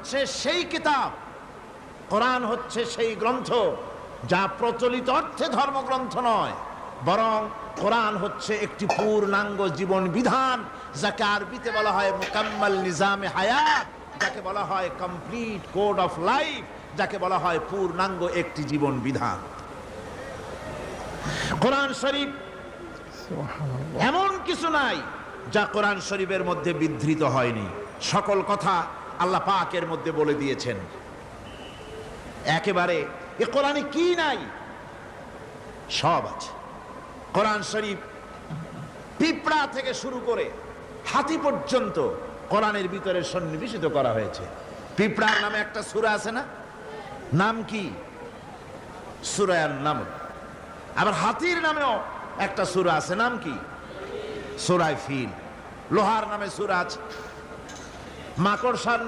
হচ্ছে সেই কিতাব, কোরআন হচ্ছে সেই গ্রন্থ যা প্রচলিত অর্থে ধর্মগ্রন্থ নয়, বরং কোরআন হচ্ছে একটি পূর্ণাঙ্গ জীবন বিধান, যাকে আরবিতে বলা হয় মুকাম্মাল নিজামে হায়াত, যাকে বলা হয় কমপ্লিট কোড অফ লাইফ, যাকে বলা হয় পূর্ণাঙ্গ একটি জীবন বিধান। কোরআন শরীফ এমন কিছু নাই যা কোরআন শরীফের মধ্যে বিধৃত হয়নি। সকল কথা আল্লাহ পাকের মধ্যে বলে দিয়েছেন। একেবারে এ কোরআনে কি নাই, সব আছে। কোরআন শরীফ পিঁপড়া থেকে শুরু করে হাতি পর্যন্ত কোরআনের ভিতরে সন্নিবেশিত করা হয়েছে। পিঁপড়ার নামে একটা সূরা আছে না, নাম কি? সূরা আন-নামল। আবার হাতির নামেও একটা সূরা আছে, নাম কি? সূরা ফিল। লোহার নামে সূরা আছে, মাকড়সার